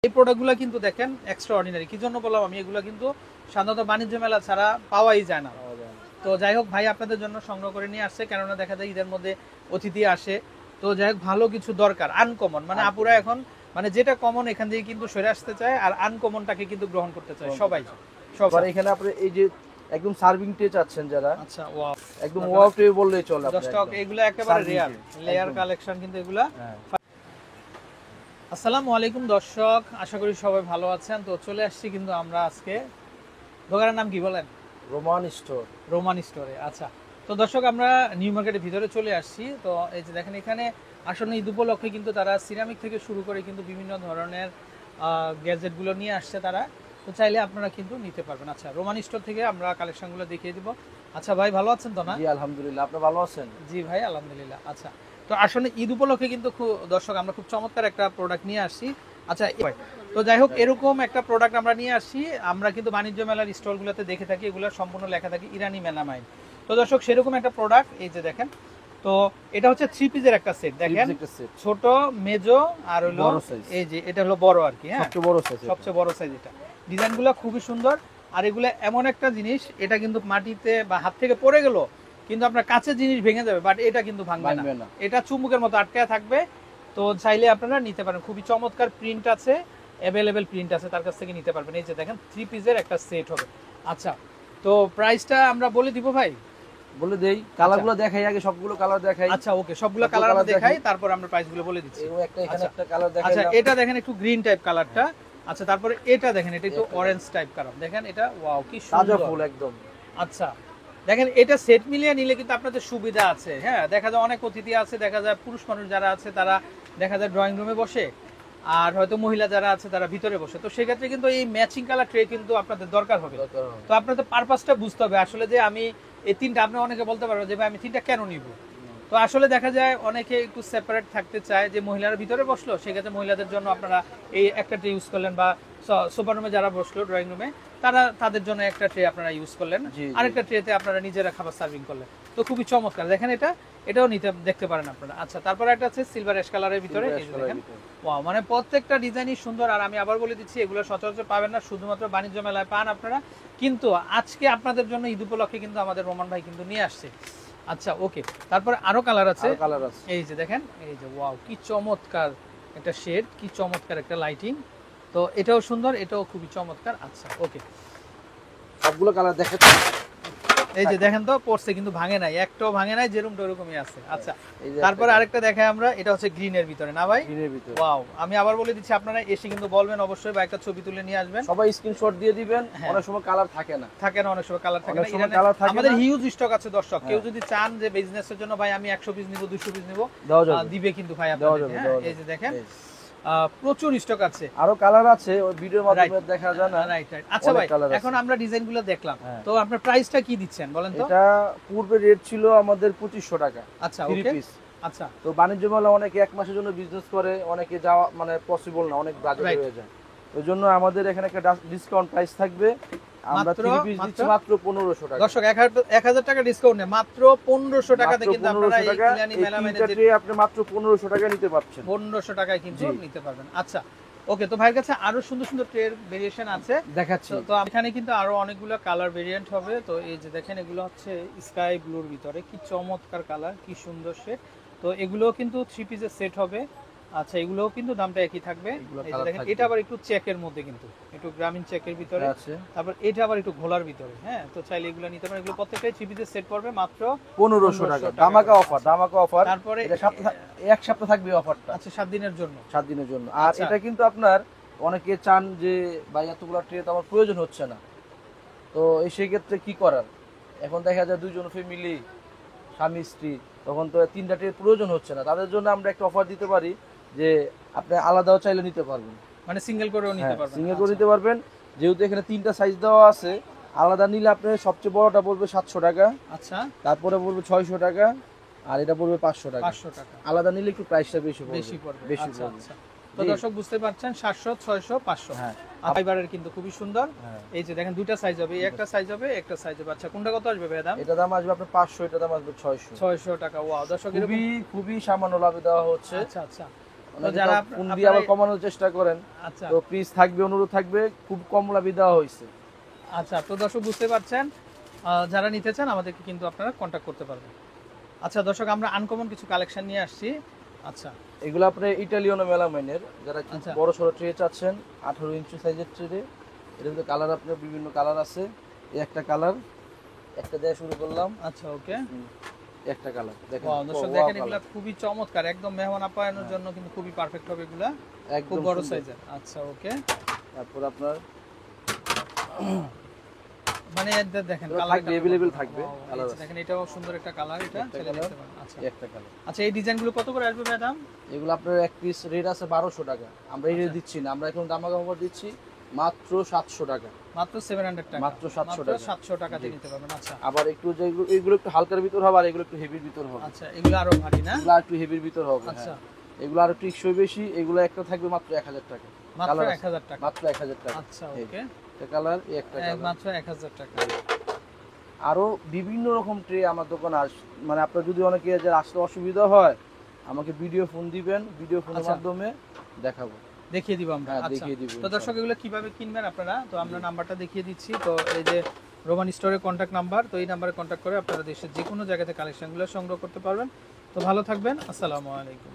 এই প্রোডাক্টগুলো কিন্তু দেখেন এক্সট্রা অর্ডিনারি। কি জন্য বললাম আমি, এগুলো কিন্তু সাধারণত বাণিজ্য মেলা ছাড়া পাওয়াই যায় না। তো যাই হোক ভাই আপনাদের জন্য সংগ্রহ করে নিয়ে আসছে, কেননা দেখা যায় ঈদের মধ্যে অতিথি আসে। তো যাই হোক ভালো কিছু দরকার, আনকমন, মানে আপুরা এখন মানে যেটা কমন এখান থেকে কিন্তু সরে আসতে চায়, আর আনকমনটাকে কিন্তু গ্রহণ করতে চায় সবাই। সবার এখানে আপনি এই যে একদম সার্ভিং ট্রে চাচ্ছেন যারা, আচ্ছা ওয়াও, একদম ওয়াও ট্রে বললেই চলে। 10 টাকা এগুলো একেবারে রেয়ার লেয়ার কালেকশন কিন্তু এগুলা। আসসালামু আলাইকুম দর্শক, আশা করি সবাই ভালো আছেন। তো চলে আসছি কিন্তু আমরা আজকে, দোকানের নাম কি বলেন? Roman store. রোমান স্টোরে। আচ্ছা, তো দর্শক আমরা নিউ মার্কেটের ভিতরে চলে আসছি। তো এই যে দেখেন এখানে আসলে ঈদ উপলক্ষে কিন্তু তারা সিরামিক থেকে শুরু করে কিন্তু বিভিন্ন ধরনের গ্যাজেটগুলো নিয়ে আসছে তারা। তো চাইলে আপনারা কিন্তু নিতে পারবেন। আচ্ছা, রোমান স্টোর থেকে আমরা কালেকশনগুলো দেখিয়ে দিব। আচ্ছা ভাই ভালো আছেন তো না? জি আলহামদুলিল্লাহ, আপনি ভালো আছেন? জি ভাই আলহামদুলিল্লাহ। আচ্ছা, তো আসলে ঈদ উপলক্ষে কিন্তু দর্শক আমরা খুব চমৎকার একটা প্রোডাক্ট নিয়ে আসছি। আচ্ছা, তো যাই হোক এরকম একটা প্রোডাক্ট আমরা নিয়ে আসছি। আমরা কিন্তু বাণিজ্য মেলার স্টলগুলোতে দেখে থাকি, এগুলো সম্পূর্ণ লেখা থাকে ইরানি মেলামাইন। তো দর্শক সেরকম একটা প্রোডাক্ট এই যে দেখেন। তো এটা হচ্ছে 3 পিসের একটা সেট দেখেন, ছোট মেজো আর হলো এই যে এটা হলো বড় আর কি। হ্যাঁ, সবচেয়ে বড় সাইজ এটা। ডিজাইনগুলো খুবই সুন্দর। আর এগুলো এমন একটা জিনিস, এটা কিন্তু মাটিতে বা হাত থেকে পড়ে গেল কিন্তু আপনার কাছের জিনিস ভেঙে যাবে, বাট এটা কিন্তু ভাঙবে না, এটা চুম্বকের মতো আটকায় থাকবে। তো চাইলে আপনারা নিতে পারেন, খুবই চমৎকার প্রিন্ট আছে, অ্যাভেলেবেল প্রিন্ট আছে, তার কাছ থেকে নিতে পারবেন। এই যে দেখেন 3 পিসের একটা সেট হবে। আচ্ছা, তো প্রাইসটা আমরা বলে দিব ভাই? বলে দেই, কালারগুলো দেখাই আগে, সবগুলো কালার দেখাই। আচ্ছা ওকে, সবগুলো কালার আমরা দেখাই, তারপর আমরা প্রাইসগুলো বলে দিচ্ছি। এখানে একটা কালার দেখাই। আচ্ছা, এটা দেখেন একটু গ্রিন টাইপ কালারটা। আচ্ছা, তারপরে এটা দেখেন, এটা একটু অরেঞ্জ টাইপ কালার দেখেন, এটা ওয়াও কি সুন্দর ফুল একদম। আচ্ছা দেখেন, এটা সেট মিলিয়ে নিলে কিন্তু আপনাদের সুবিধা আছে। হ্যাঁ, দেখা যায় অনেক অতিথি আছে, দেখা যায় পুরুষ মানুষ যারা আছে তারা দেখা যায় ড্রয়িং রুমে বসে, আর হয়তো মহিলা যারা আছে তারা ভিতরে বসে। তো সেক্ষেত্রে কিন্তু এই ম্যাচিং কালার ট্রে কিন্তু আপনাদের দরকার হবে। তো আপনাদের পারপাসটা বুঝতে হবে আসলে, যে আমি এই তিনটা, আপনি অনেকে বলতে পারবেন যে ভাই আমি তিনটা কেন নিব। তো আসলে দেখা যায় অনেকে একটু সেপারেট থাকতে চায়, যে মহিলারা ভিতরে বসলো সেক্ষেত্রে মহিলাদের জন্য আপনারা এই একটা ট্রে ইউজ করলেন, বা সোফা রুমে যারা বসলো ড্রয়িং রুমে তাদের জন্য একটা ট্রে আপনারা ইউজ করলেন, আরেকটা ট্রেতে আপনারা নিজেরা খাবার সার্ভিং করলেন। তো খুবই চমৎকার দেখেন, এটাও দেখতে পারেন আপনারা। আচ্ছা, তারপরে একটা আছে সিলভার অ্যাশ কালারের ভিতরে, এই দেখেন ওয়াও, মানে প্রত্যেকটা ডিজাইনই সুন্দর। আর আমি আবার বলে দিচ্ছি, এগুলো সচরাচর পাবেন না, শুধুমাত্র বাণিজ্য মেলায় পান আপনারা। কিন্তু আজকে আপনাদের জন্য ঈদ উপলক্ষে কিন্তু আমাদের রোমান ভাই কিন্তু নিয়ে আসছে। আচ্ছা ওকে, তারপরে আরো কালার আছে, এই যে দেখেন, এই যে ওয়াও কি চমৎকার একটা শেড, কি চমৎকার একটা লাইটিং। তো এটাও সুন্দর, এটাও খুবই চমৎকার। আচ্ছা ওকে, সবগুলো কালার দেখেন, এই যে দেখেন তো পড়ছে কিন্তু ভাঙে নাই, একটাও ভাঙে নাই, যেরকম ওরকমই আছে। আচ্ছা, তারপরে আরেকটা দেখাই আমরা, এটা হচ্ছে গ্রিনের ভিতরে না ভাই? গ্রিনের ভিতরে ওয়াও। আমি আবার বলে দিচ্ছি, আপনারা এসে কিন্তু বলবেন অবশ্যই, বা একটা ছবি তুলে নিয়ে আসবেন, সবাই স্ক্রিনশট দিয়ে দিবেন। অনেক সময় কালার থাকে না, অনেক সময় কালার থাকে না। আমাদের হিউজ স্টক আছে দর্শক, কেউ যদি চান যে বিজনেসের জন্য ভাই আমি 100 পিস নিব, 200 পিস নিব, দিবে কিন্তু ভাই আপনাদের। এই যে দেখেন প্রচুর স্টক আছে, আরো কালার আছে, ওই ভিডিওর মাধ্যমে দেখা যায় না। রাইট। আচ্ছা ভাই, এখন আমরা ডিজাইনগুলো দেখলাম, তো আপনার প্রাইসটা কি দিচ্ছেন বলেন তো? এটা পূর্বে রেট ছিল আমাদের 2500 টাকা। আচ্ছা ওকে, আচ্ছা। তো বাণিজ্য মেলা অনেকে এক মাসের জন্য বিজনেস করে, অনেকে যাওয়া মানে পসিবল না, অনেক বাজেট হয়ে যায়। ওই জন্য আমাদের এখানে একটা ডিসকাউন্ট প্রাইস থাকবে, আমরা 3 পিস দিচ্ছি মাত্র 1500 টাকা। দর্শক 1000 টাকা ডিসকাউন্ট নেই, মাত্র 1500 টাকাতে কিন্তু আপনারা এই ইরানি মেলামাইনে আপনি মাত্র 1500 টাকা নিতে পারছেন, 1500 টাকায় কিন্তু নিতে পারবেন। আচ্ছা ওকে, তো ভাইয়ের কাছে আরো সুন্দর সুন্দর ট্রের ভেরিয়েশন আছে দেখাচ্ছি। তো এখানে কিন্তু আরো অনেকগুলো কালার ভেরিয়েন্ট হবে। তো এই যে দেখেন, এগুলো হচ্ছে স্কাই ব্লুর ভিতরে, কি চমৎকার কালার, কি সুন্দর শেড। তো এগুলোও কিন্তু 3 পিসের সেট হবে। আচ্ছা, এগুলোও কিন্তু দামটা একই থাকবে। এই যে দেখেন, এটা আবার একটু চেকের মধ্যে, কিন্তু একটু গ্রামীণ চেকের ভিতরে আছে, তারপর এটা আবার একটু ঘোলার ভিতরে। হ্যাঁ, তো চাইলে এগুলো নিতে পারেন। এগুলো প্রত্যেকটাই 3 পিসের সেট পড়বে মাত্র 1500 টাকা, ধামাকা অফার। তারপরে এটা এক সপ্তাহ থাকবে অফারটা। আচ্ছা, 7 দিনের জন্য, 7 দিনের জন্য। আর এটা কিন্তু আপনার অনেকে চান যে ভাই এতগুলো ট্রে তো আমার প্রয়োজন হচ্ছে না, তো সেই ক্ষেত্রে কি করার, এখন দেখা যায় দুইজন ফ্যামিলি, স্বামী স্ত্রী, তখন তো 3টা ট্রে প্রয়োজন হচ্ছে না, তাদের জন্য আমরা একটা অফার দিতে পারি যে আপনি আলাদাও চাইলে নিতে পারবেন, মানে সিঙ্গেল করেও নিতে পারবেন। সিঙ্গেল করে নিতে পারবেন, যেহেতু এখানে 3টা সাইজ দেওয়া আছে। আলাদা নিলে আপনার সবচেয়ে বড়টা পড়বে 700 টাকা। আচ্ছা, তারপরে পড়বে 600 টাকা, আর এটা পড়বে 500 টাকা। আলাদা নিলে একটু প্রাইসটা বেশি পড়বে। আচ্ছা, তো দর্শক বুঝতে পারছেন, 700, 600, 500। হ্যাঁ, ফাইবারের কিন্তু খুবই সুন্দর। এই যে দেখেন, দুইটা সাইজ হবে, একটা সাইজ হবে, একটা সাইজ হবে। আচ্ছা, কোনটা কত আসবে ভাই দাম? এটা দাম আসবে আপনার 500, এটা দাম আসবে 600 টাকা। ওয়াও দর্শক, খুবই সামান্য লাভে দেওয়া হচ্ছে। আচ্ছা আচ্ছা, অনেকে যারা তো ফোন দিয়ে আবার কমানোর চেষ্টা করেন, আচ্ছা তো প্লিজ থাকবে, অনুরোধ থাকবে, খুব কম লাভে দেওয়া হয়েছে। আচ্ছা, তো দর্শক বুঝতে পারছেন, যারা নিতে চান আমাদেরকে কিন্তু আপনারা কন্ট্যাক্ট করতে পারবেন। আচ্ছা দর্শক, আমরা আনকমন কিছু কালেকশন নিয়ে আসছি। আচ্ছা এগুলো আপনার ইটালিয়ানো মেলামাইনের, যারা আচ্ছা। বড় সড়ো ট্রে চাচ্ছেন 18 ইঞ্চি সাইজের ট্রে, এর মধ্যে কালার আপনার বিভিন্ন কালার আছে। এই একটা কালার, একটা দিয়ে শুরু করলাম। আচ্ছা ওকে, একটা কালার দেখেন, ওয়াও দর্শক wow দেখেন, colour। এগুলা খুবই চমৎকার, একদম মেহমান আপ্যায়নের জন্য কিন্তু খুবই পারফেক্ট হবে এগুলা, খুব একদম বড় সুন্দর। সাইজের। আচ্ছা ওকে, তারপর আপনার মানে দেখেন এগুলো কালার থাকবে, available থাকবে, কালার আছে। দেখেন এটাও সুন্দর একটা কালার, এটা একটা ছেলে কালার, দেখতে পারেন। আচ্ছা এই একটা কালার। আচ্ছা, এই ডিজাইনগুলো কত করে আসবে ম্যাডাম? এগুলো আপনার এক পিস রেট আছে 1200 টাকা, আমরা এই রেট আচ্ছা। দিচ্ছি না, আমরা এখন দামাদাম অফার দিচ্ছি মাত্র 700 টাকা। মাত্র 700 টাকা, মাত্র 700 টাকা। 700 টাকা দিয়ে নিতে পারবেন। আচ্ছা আবার একটু যে এগুলো একটু হালকার ভিতর হবে, আর এগুলো একটু হেভির ভিতর হবে। আচ্ছা, এগুলো আরো ভারী না? এগুলো আর একটু হেভির ভিতর হবে। আচ্ছা হ্যাঁ। এগুলো আর একটু টেকসই বেশি, এগুলো একটা থাকবে মাত্র 1000 টাকা। মাত্র কালার আছে, 1000 টাকা। মাত্র 1000 টাকা। আচ্ছা এই ওকে, একটা কালার, এই একটা কালার। মাত্র 1000 টাকা। আরো বিভিন্ন রকম ট্রে আমার দোকানে মানে আপনার যদি অনেকে যে আসতে অসুবিধা হয়, আমাকে ভিডিও ফোন দিবেন, ভিডিও ফোনের আচ্ছা। মাধ্যমে দেখাবো, দেখিয়ে দিব আমরা। হ্যাঁ, আচ্ছা দেখিয়ে দিব তো দর্শক, এগুলো কিভাবে কিনবেন আপনারা, তো আমরা নাম্বারটা দেখিয়ে দিচ্ছি। তো এই যে রোমান স্টোরের কন্ট্যাক্ট নাম্বার, তো এই নাম্বারে কন্ট্যাক্ট করে আপনারা দেশের যে কোনো জায়গাতে কালেকশনগুলো সংগ্রহ করতে পারবেন। তো ভালো থাকবেন, আসসালামু আলাইকুম।